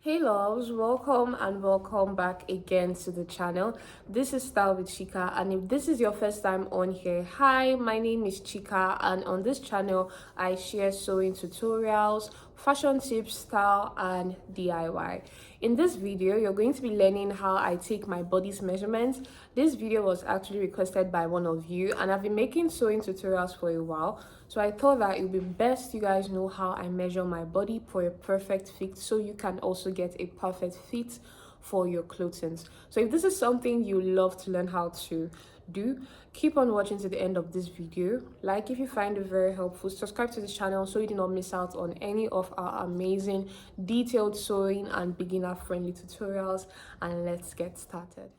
Hey loves, welcome and welcome back again to the channel. This is Style with Chika, and if this is your first time on here, hi, my name is Chika, and on this channel I share sewing tutorials, fashion tips, style and DIY. In this video you're going to be learning how I take my body's measurements. This video was actually requested by one of you, and I've been making sewing tutorials for a while, so I thought that it would be best you guys know how I measure my body for a perfect fit, so you can also get a perfect fit for your clothing. So if this is something you love to learn how to do, keep on watching to the end of this video. Like if you find it very helpful, subscribe to this channel so you do not miss out on any of our amazing detailed sewing and beginner friendly tutorials, and let's get started.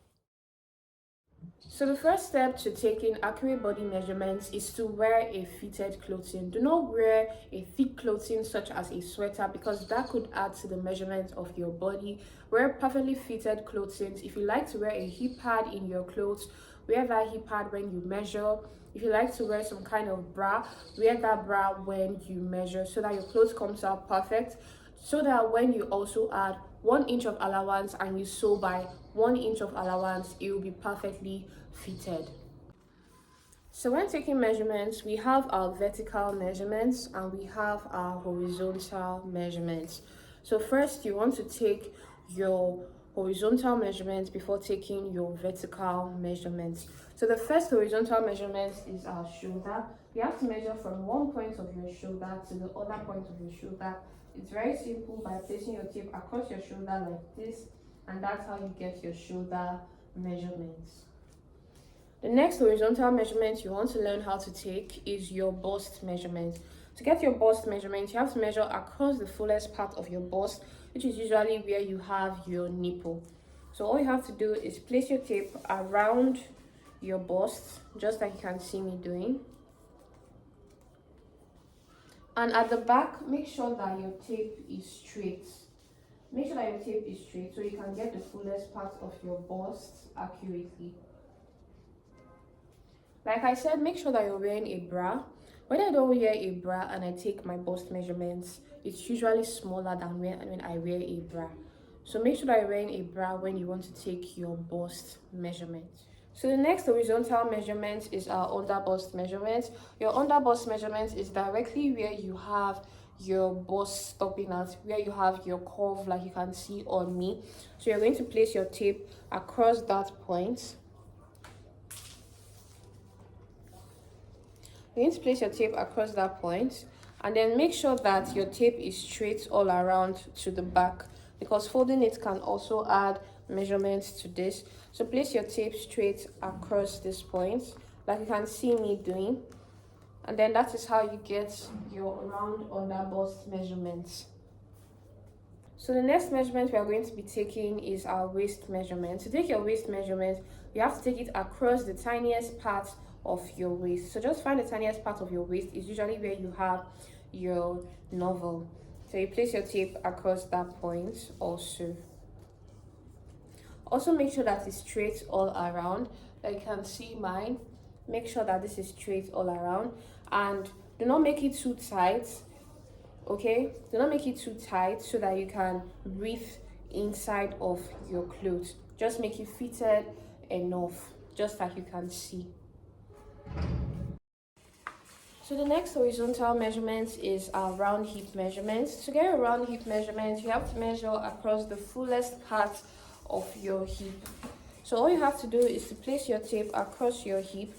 So the first step to taking accurate body measurements is to wear a fitted clothing. Do not wear a thick clothing such as a sweater, because that could add to the measurement of your body. Wear perfectly fitted clothing. If you like to wear a hip pad in your clothes, wear that hip pad when you measure. If you like to wear some kind of bra, wear that bra when you measure, so that your clothes comes out perfect, so that when you also add 1 inch of allowance and you sew by 1 inch of allowance, it will be perfectly fitted. So when taking measurements, we have our vertical measurements and we have our horizontal measurements. So first you want to take your horizontal measurements before taking your vertical measurements. So the first horizontal measurement is our shoulder. You have to measure from one point of your shoulder to the other point of your shoulder. It's very simple, by placing your tape across your shoulder like this, and that's how you get your shoulder measurements. The next horizontal measurement you want to learn how to take is your bust measurement. To get your bust measurement, you have to measure across the fullest part of your bust, which is usually where you have your nipple. So all you have to do is place your tape around your bust, just like you can see me doing. And at the back, make sure that your tape is straight. Make sure that your tape is straight so you can get the fullest part of your bust accurately. Like I said, make sure that you're wearing a bra. When I don't wear a bra and I take my bust measurements, it's usually smaller than when I wear a bra. So make sure that you're wearing a bra when you want to take your bust measurement. So the next horizontal measurement is our under bust measurement. Your under bust measurement is directly where you have your bust stopping at, where you have your curve like you can see on me. So you're going to place your tape across that point. You're going to place your tape across that point, and then make sure that your tape is straight all around to the back, because folding it can also add measurements to this. So place your tape straight across this point like you can see me doing, and then that is how you get your round under bust measurements. So the next measurement we are going to be taking is our waist measurement. To take your waist measurement, you have to take it across the tiniest part of your waist. So just find the tiniest part of your waist, is usually where you have your navel. So you place your tape across that point also. Also make sure that it's straight all around. Like you can see mine. Make sure that this is straight all around, and do not make it too tight. Okay, do not make it too tight so that you can breathe inside of your clothes. Just make it fitted enough, just like you can see. So the next horizontal measurement is our round hip measurement. To get a round hip measurement, you have to measure across the fullest part of your hip. So all you have to do is to place your tape across your hip.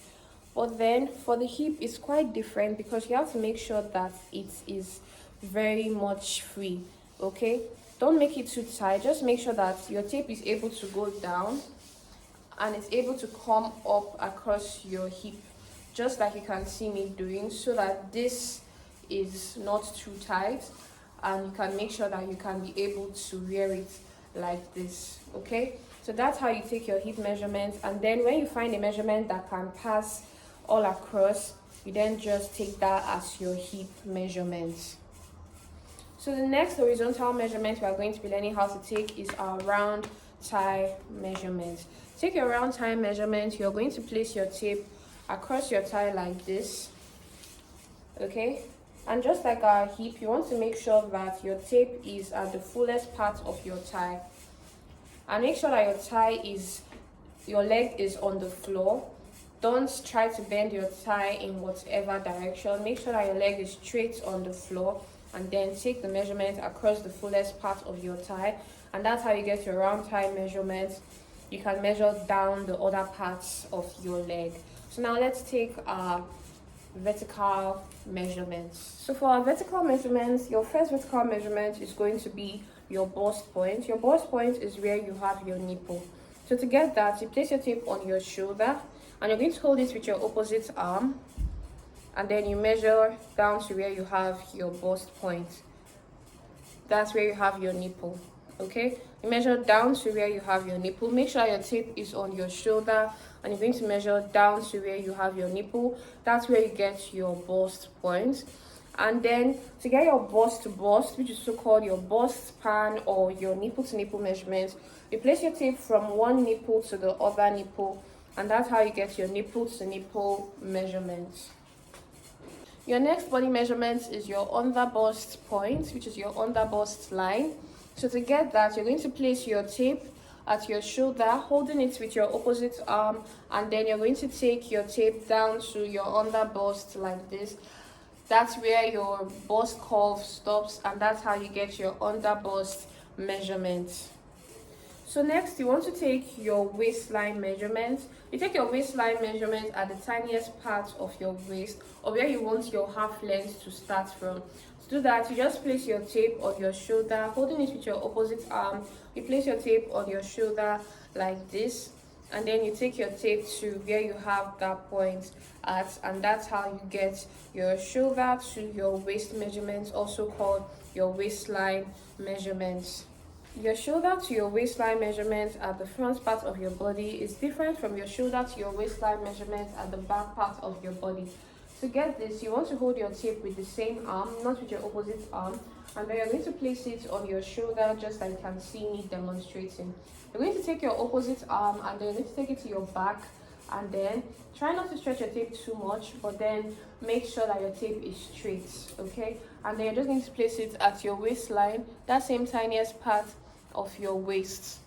But then for the hip, it's quite different, because you have to make sure that it is very much free. Okay, don't make it too tight. Just make sure that your tape is able to go down and it's able to come up across your hip, just like you can see me doing, so that this is not too tight, and you can make sure that you can be able to wear it like this. Okay, so that's how you take your hip measurement, and then when you find a measurement that can pass all across, you then just take that as your hip measurement. So the next horizontal measurement we are going to be learning how to take is our round thigh measurement. Take your round thigh measurement. You're going to place your tape across your thigh like this. Okay, And just like our hip, you want to make sure that your tape is at the fullest part of your thigh. And make sure that your leg is on the floor. Don't try to bend your thigh in whatever direction. Make sure that your leg is straight on the floor, and then take the measurement across the fullest part of your thigh. And that's how you get your round thigh measurement. You can measure down the other parts of your leg. So now let's take our vertical measurements. So for our vertical measurements, your first vertical measurement is going to be your bust point. Your bust point is where you have your nipple. So to get that, you place your tape on your shoulder, and you're going to hold it with your opposite arm, and then you measure down to where you have your bust point. That's where you have your nipple. Okay, you measure down to where you have your nipple. Make sure your tape is on your shoulder, and you're going to measure down to where you have your nipple. That's where you get your bust point. And then to get your bust to bust, which is so-called your bust span or your nipple to nipple measurement, you place your tape from one nipple to the other nipple, and that's how you get your nipple to nipple measurement. Your next body measurement is your under bust point, which is your under bust line. So to get that, you're going to place your tape at your shoulder, holding it with your opposite arm, and then you're going to take your tape down to your under bust like this. That's where your bust curve stops, and that's how you get your under bust measurement. So next, you want to take your waistline measurement. You take your waistline measurement at the tiniest part of your waist, or where you want your half length to start from. To do that, you just place your tape on your shoulder, holding it with your opposite arm. You place your tape on your shoulder like this, and then you take your tape to where you have that point at, and that's how you get your shoulder to your waist measurements, also called your waistline measurements. Your shoulder to your waistline measurement at the front part of your body is different from your shoulder to your waistline measurement at the back part of your body. To get this, you want to hold your tape with the same arm, not with your opposite arm, and then you're going to place it on your shoulder just like you can see me demonstrating. You're going to take your opposite arm, and then you're going to take it to your back, and then try not to stretch your tape too much, but then make sure that your tape is straight, okay? And then you're just going to place it at your waistline, that same tiniest part of your waist.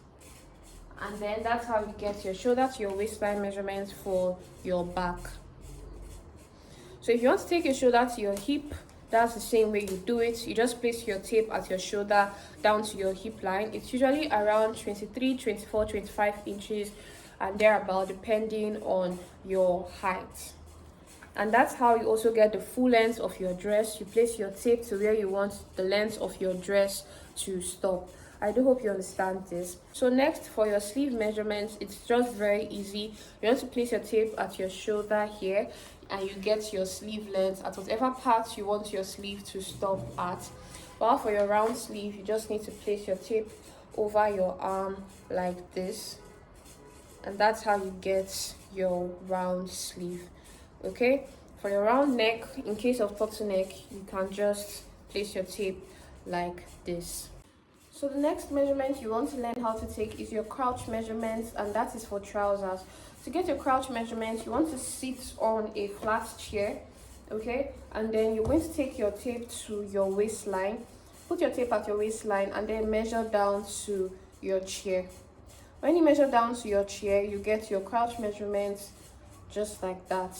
And then that's how you get your shoulder to your waistline measurement for your back. So if you want to take your shoulder to your hip, that's the same way you do it. You just place your tape at your shoulder down to your hip line. It's usually around 23, 24, 25 inches and thereabout, depending on your height. And that's how you also get the full length of your dress. You place your tape to where you want the length of your dress to stop. I do hope you understand this. So next, for your sleeve measurements, it's just very easy. You want to place your tape at your shoulder here, and you get your sleeve length at whatever part you want your sleeve to stop at. While for your round sleeve, you just need to place your tape over your arm like this, and that's how you get your round sleeve. Okay, for your round neck, in case of turtleneck, you can just place your tape like this. So the next measurement you want to learn how to take is your crouch measurements, and that is for trousers. To get your crouch measurement, you want to sit on a flat chair, okay? And then you're going to take your tape to your waistline, put your tape at your waistline, and then measure down to your chair. When you measure down to your chair, you get your crouch measurements just like that.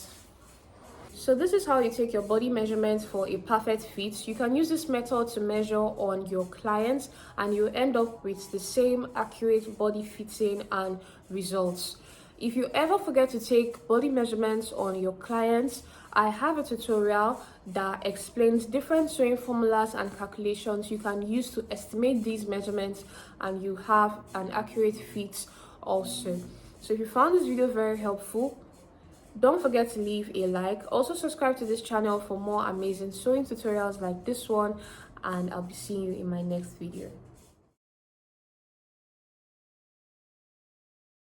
So this is how you take your body measurements for a perfect fit. You can use this method to measure on your clients, and you end up with the same accurate body fitting and results. If you ever forget to take body measurements on your clients, I have a tutorial that explains different sewing formulas and calculations you can use to estimate these measurements, and you have an accurate fit also. So if you found this video very helpful, don't forget to leave a like. Also subscribe to this channel for more amazing sewing tutorials like this one, and I'll be seeing you in my next video.